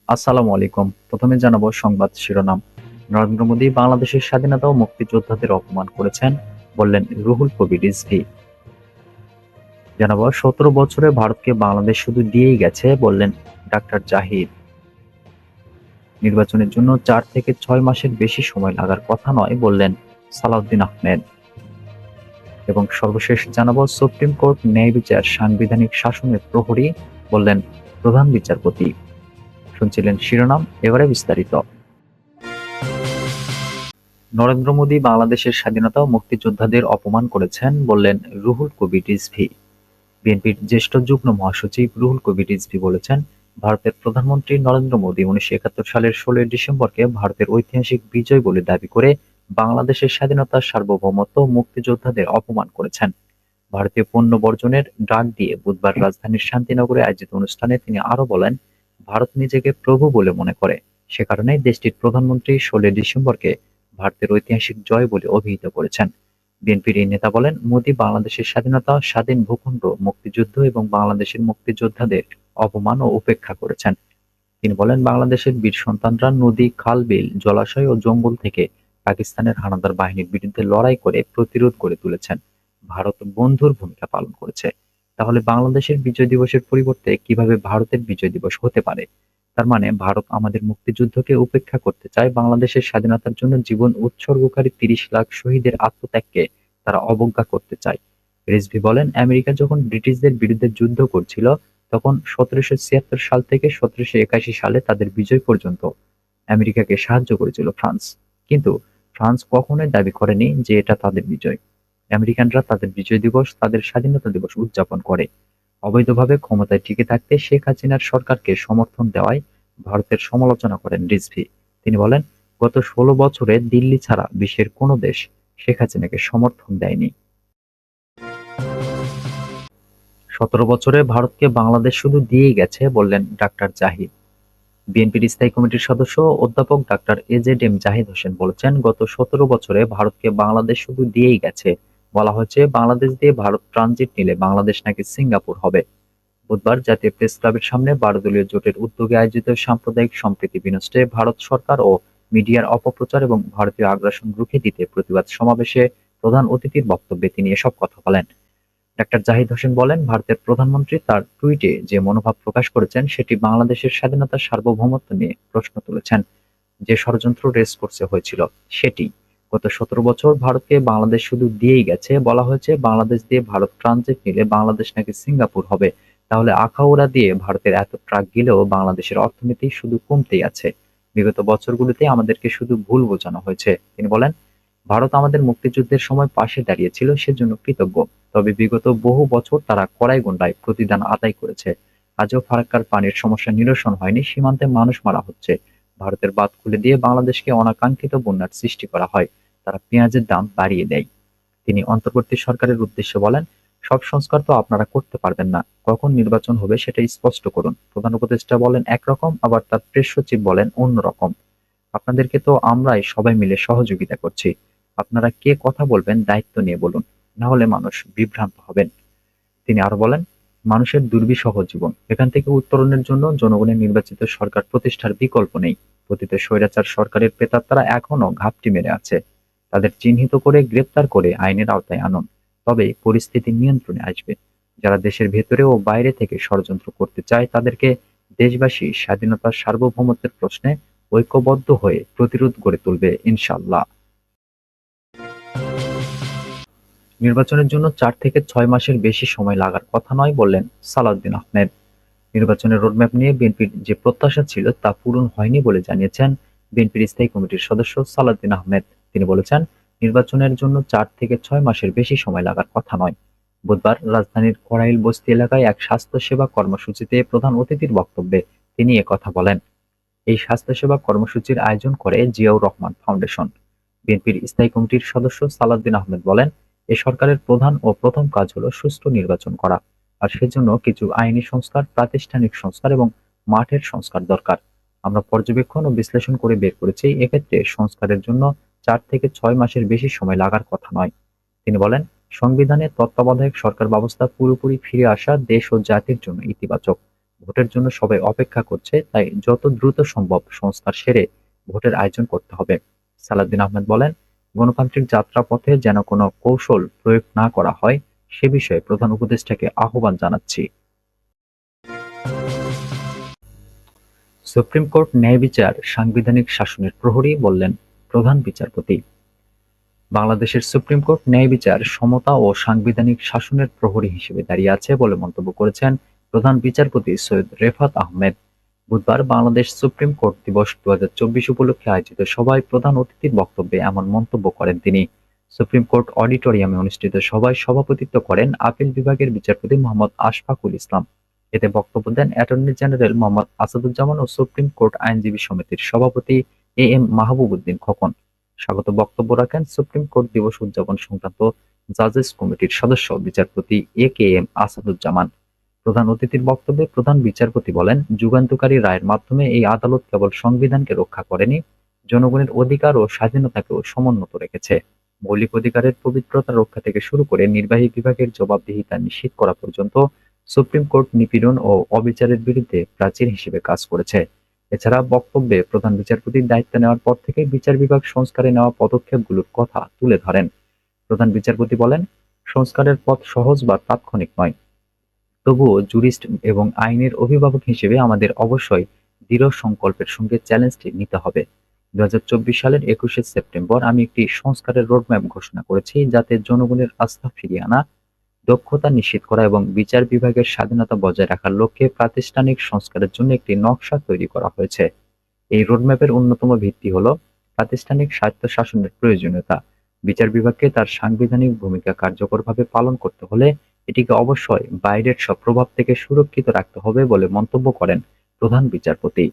আসসালামু আলাইকুম। প্রথমে জানাবো সংবাদ শিরোনাম। নরেন্দ্র মোদী বাংলাদেশের স্বাধীনতা ও মুক্তিযোদ্ধাদের অপমান করেছেন, বললেন রুহুল কবির রিজভী। জানাবো ১৭ বছরে ভারতকে বাংলাদেশ শুধু দিয়েই গেছে, বললেন ডাক্তার জাহিদ। নির্বাচনের জন্য ৪ থেকে ৬ মাসের বেশি সময় লাগার কথা নয়, বললেন সালাউদ্দিন আহমেদ। এবং সর্বশেষ জানাবো সুপ্রিম কোর্ট ন্যায় বিচার সাংবিধানিক শাসনের প্রহরী, বললেন প্রধান বিচারপতি। শুনছিলেন শিরোনাম, এবারে বিস্তারিত। নরেন্দ্র মোদী বাংলাদেশের স্বাধীনতা ও মুক্তিযোদ্ধাদের অপমান করেছেন, বললেন রুহুল কবির রিজভী। বিএনপির জ্যেষ্ঠ যুগ্ম মহাসচিব রুহুল কবির রিজভী বলেছেন, ভারতের প্রধানমন্ত্রী নরেন্দ্র মোদী ১৯৭১ সালের ১৬ই ডিসেম্বরকে ভারতের ঐতিহাসিক বিজয় বলে দাবি করে বাংলাদেশের স্বাধীনতা, সার্বভৌমত্ব ও মুক্তিযোদ্ধাদের অপমান করেছেন। ভারতীয় পণ্য বর্জনের ডাক দিয়ে বুধবার রাজধানীর শান্তিনগরে আয়োজিত অনুষ্ঠানে তিনি আরও বলেন, ভারত নিজেকে প্রভু বলে মনে করে, সে কারণেই দেশটির প্রধানমন্ত্রী ১৬ই ডিসেম্বরকে ভারতের ঐতিহাসিক জয় বলে অভিহিত করেছেন। বিএনপির এই নেতা বলেন, মোদী বাংলাদেশের স্বাধীনতা, স্বাধীন ভূখণ্ড, মুক্তিযুদ্ধ এবং বাংলাদেশের মুক্তিযোদ্ধাদের অপমান ও উপেক্ষা করেছেন। তিনি বলেন, বাংলাদেশের বীর সন্তানরা নদী, খাল, বিল, জলাশয় ও জঙ্গল থেকে পাকিস্তানের হানাদার বাহিনীর বিরুদ্ধে লড়াই করে প্রতিরোধ গড়ে তুলেছেন। ভারত বন্ধুর ভূমিকা পালন করেছে। তাহলে বাংলাদেশের বিজয় দিবসের পরিবর্তে কিভাবে ভারতের বিজয় দিবস হতে পারে? তার মানে ভারত আমাদের মুক্তিযুদ্ধকে উপেক্ষা করতে চায়, বাংলাদেশের স্বাধীনতার জন্য জীবন উৎসর্গকারী ৩০ লাখ শহীদের আত্মত্যাগকে তারা অবজ্ঞা করতে চায়। রিজভী বলেন, আমেরিকা যখন ব্রিটিশদের বিরুদ্ধে যুদ্ধ করছিল, তখন ১৭৭৬ সাল থেকে ১৭৮১ সালে তাদের বিজয় পর্যন্ত আমেরিকাকে সাহায্য করেছিল ফ্রান্স। কিন্তু ফ্রান্স কখনোই দাবি করেনি যে এটা তাদের বিজয়। আমেরিকানরা তাদের বিজয় দিবস, তাদের স্বাধীনতা দিবস উদযাপন করে। অবৈধভাবে ক্ষমতায় টিকে থাকতে শেখ হাসিনার সরকারকে সমর্থন দেওয়ায় ভারতের সমালোচনা করেন রিজভী। তিনি বলেন, গত ১৬ বছরে দিল্লি ছাড়া বিশ্বের কোনো দেশ শেখ হাসিনাকে সমর্থন দেয়নি। ১৭ বছরে ভারতকে বাংলাদেশ শুধু দিয়েই গেছে, বললেন ডাক্তার জাহিদ। বিএনপির স্থায়ী কমিটির সদস্য অধ্যাপক doctor A Z M Zahid Hossain বলেছেন, গত ১৭ বছরে ভারতকে বাংলাদেশ শুধু দিয়েই গেছে। বলা হচ্ছে, বাংলাদেশ দিয়ে ভারত ট্রানজিট নিলে বাংলাদেশ নাকি সিঙ্গাপুর হবে। বুধবার জাতীয় প্রেস ক্লাবের সামনে ১২ দলীয় জোটের উদ্যোগে আয়োজিত সাম্প্রদায়িক সম্প্রীতি বিনষ্টে ভারত সরকার ও মিডিয়ার অপপ্রচার এবং ভারতীয় আগ্রাসন রুখে দিতে প্রতিবাদ সমাবেশে প্রধান অতিথির বক্তব্যে তিনি এসব কথা বলেন। ডাক্তার জাহিদ হোসেন বলেন, ভারতের প্রধানমন্ত্রী তার টুইটে যে মনোভাব প্রকাশ করেছেন সেটি বাংলাদেশের স্বাধীনতার সার্বভৌমত্ব নিয়ে প্রশ্ন তুলেছেন। যে ষড়যন্ত্র রেস কোর্সে হয়েছিল সেটি। গত ১৭ বছর ভারতকে বাংলাদেশ শুধু দিয়েই গেছে। বলা হয়েছে, বাংলাদেশ দিয়ে ভারত ট্রানজিট নিলে বাংলাদেশ নাকি সিঙ্গাপুর হবে। তাহলে আখাউড়া দিয়ে ভারতের এত ট্রাক গেলেও বাংলাদেশের অর্থনীতি শুধু কমতেই আছে। বিগত বছরগুলোতে আমাদেরকে শুধু ভুল বোঝানো হয়েছে। তিনি বলেন, ভারত আমাদের মুক্তিযুদ্ধের সময় পাশে দাঁড়িয়েছিল, সেজন্য কৃতজ্ঞ। তবে বিগত বহু বছর তারা কড়াই-গণ্ডায় প্রতিদান আদায় করেছে। আজও ফারাক্কার পানির সমস্যা নিরসন হয়নি, সীমান্তে মানুষ মারা হচ্ছে। ভারতের বাঁধ খুলে দিয়ে বাংলাদেশকে অনাকাঙ্ক্ষিত বন্যার সৃষ্টি করা হয়। তারা পেঁয়াজের দাম বাড়িয়ে দেয়। তিনি অন্তর্বর্তী সরকারের উদ্দেশ্যে বলেন, সব সংস্কার তো আপনারা করতে পারবেন না। কখন নির্বাচন হবে সেটা স্পষ্ট করুন। প্রধান উপদেষ্টা বলেন একরকম, আবার তার প্রেস সচিব বলেন অন্যরকম। আপনাদেরকে তো আমরাই সবাই মিলে সহযোগিতা করছি। আপনারা কে কথা বলবেন দায়িত্ব নিয়ে বলুন, না হলে মানুষ বিভ্রান্ত হবেন। তিনি আরো বলেন, মানুষের দুর্বিষহ জীবন, এখান থেকে উত্তরণের জন্য জনগণের নির্বাচিত সরকার প্রতিষ্ঠার বিকল্প নেই। পতিত স্বৈরাচার সরকারের প্রেতাত্মারা এখনো ঘাপটি মেরে আছে। তাদের চিহ্নিত করে গ্রেপ্তার করে আইনের আওতায় আনুন, তবে পরিস্থিতি নিয়ন্ত্রণে আসবে। যারা দেশের ভেতরে ও বাইরে থেকে ষড়যন্ত্র করতে চায় তাদেরকে দেশবাসী স্বাধীনতার সার্বভৌমত্বের প্রশ্নে ঐক্যবদ্ধ হয়ে প্রতিরোধ গড়ে তুলবে ইনশাআল্লাহ। নির্বাচনের জন্য ৪ থেকে ৬ মাসের বেশি সময় লাগার কথা নয়, বললেন সালাউদ্দিন আহমেদ। নির্বাচনের রোডম্যাপ নিয়ে বিএনপির যে প্রত্যাশা ছিল তা পূরণ হয়নি বলে জানিয়েছেন বিএনপির স্থায়ী কমিটির সদস্য সালাউদ্দিন আহমেদ। তিনি বলেছেন, নির্বাচনের জন্য ৪ থেকে ৬ মাসের বেশি সময় লাগার কথা নয়। বুধবার রাজধানীর কড়াইল বস্তি এলাকায় এক স্বাস্থ্যসেবা কর্মসূচিতে প্রধান অতিথির বক্তব্যে তিনি একথা বলেন। এই স্বাস্থ্যসেবা কর্মসূচির আয়োজন করে জিয়াউর রহমান ফাউন্ডেশন। বিএনপির স্থায়ী কমিটির সদস্য সালাউদ্দিন আহমেদ বলেন, এ সরকারের প্রধান ও প্রথম কাজ হলো সুষ্ঠু নির্বাচন করা। আর সেজন্য কিছু আইনি সংস্কার, প্রাতিষ্ঠানিক সংস্কার এবং মাঠের সংস্কার দরকার। আমরা পর্যবেক্ষণ ও বিশ্লেষণ করে বের করেছি, এক্ষেত্রে সংস্কারের জন্য ৪ থেকে ৬ মাসের বেশি সময় লাগার কথা নয়। তিনি বলেন, সংবিধানে তত্ত্বাবধায়ক সরকার ব্যবস্থা পুরোপুরি ফিরে আসা দেশ ও জাতির জন্য ইতিবাচক। ভোটের জন্য সবাই অপেক্ষা করছে, তাই যত দ্রুত সম্ভব সংস্কার সেরে ভোটের আয়োজন করতে হবে। সালাউদ্দিন আহমেদ বলেন, গণতান্ত্রিক যাত্রাপথে যেন কোনো কৌশল প্রয়োগ না করা হয় সে বিষয়ে প্রধান উপদেষ্টাকে আহ্বান জানাচ্ছি। সুপ্রিম কোর্ট ন্যায় বিচার সাংবিধানিক শাসনের প্রহরী, বললেন প্রধান বিচারপতি। বাংলাদেশের সুপ্রিম কোর্ট ন্যায় বিচার সমতা ও সাংবিধানিক শাসনের প্রহরী হিসেবে দাঁড়িয়ে আছে বলে মন্তব্য করেছেন প্রধান বিচারপতি সৈয়দ রেফাত আহমেদ। বুধবার বাংলাদেশ সুপ্রিম কোর্ট দিবস 2024 উপলক্ষে আয়োজিত সভায় প্রধান অতিথির বক্তব্যে এমন মন্তব্য করেন তিনি। সুপ্রিম কোর্ট অডিটোরিয়ামে অনুষ্ঠিত সভায় সভাপতিত্ব করেন আপিল বিভাগের বিচারপতি মোহাম্মদ আশফাকুল ইসলাম। এতে বক্তব্য দেন অ্যাটর্নি জেনারেল মোহাম্মদ আসাদুজ্জামান ও সুপ্রিম কোর্ট আইনজীবী সমিতির সভাপতি এম মাহবুব উদ্দিন খোকন। স্বাগত বক্তব্য রাখেন সুপ্রিম কোর্ট দিবস উদযাপন সংক্রান্ত জাজেস কমিটির সদস্য বিচারপতি এম আসাদুজ্জামান। প্রধান অতিথির বক্তব্যে প্রধান বিচারপতি বলেন, যুগান্তকারী রায়ের মাধ্যমে এই আদালত কেবল সংবিধানকে রক্ষা করেনি, জনগণের অধিকার ও স্বাধীনতাকেও সমুন্নত রেখেছে। মৌলিক অধিকারের পবিত্রতা রক্ষা থেকে শুরু করে নির্বাহী বিভাগের জবাবদিহিতা নিশ্চিত করা পর্যন্ত সুপ্রিম কোর্ট নিপীড়ন ও অবিচারের বিরুদ্ধে প্রাচীর হিসেবে কাজ করেছে। এছাড়া বক্তব্যে প্রধান বিচারপতির দায়িত্ব নেওয়ার পর থেকে বিচার বিভাগ সংস্কারে নেওয়া পদক্ষেপগুলোর কথা তুলে ধরেন। প্রধান বিচারপতি বলেন, সংস্কারের পথ সহজ বা তাৎক্ষণিক নয়, তবুও জুরিস্ট এবং আইনের অভিভাবক হিসেবে আমাদের অবশ্যই দৃঢ় সংকল্পের সঙ্গে চ্যালেঞ্জটি নিতে হবে। 2024 সালের 21শে সেপ্টেম্বর আমি একটি সংস্কারের রোডম্যাপ ঘোষণা করেছি, যাতে জনগণের আস্থা ফিরিয়ে আনা, দক্ষতা নিশ্চিত করা এবং বিচার বিভাগের স্বাধীনতা বজায় রাখার লক্ষ্যে প্রাতিষ্ঠানিক সংস্কারের জন্য একটি নকশা তৈরি করা হয়েছে। এই রোডম্যাপের অন্যতম ভিত্তি হল প্রাতিষ্ঠানিক স্বায়ত্তশাসনের প্রয়োজনীয়তা। বিচার বিভাগকে তার সাংবিধানিক ভূমিকা কার্যকরভাবে পালন করতে হলে এটিকে অবশ্যই বাইরের সব প্রভাব থেকে সুরক্ষিত রাখতে হবে বলে মন্তব্য করেন প্রধান বিচারপতি।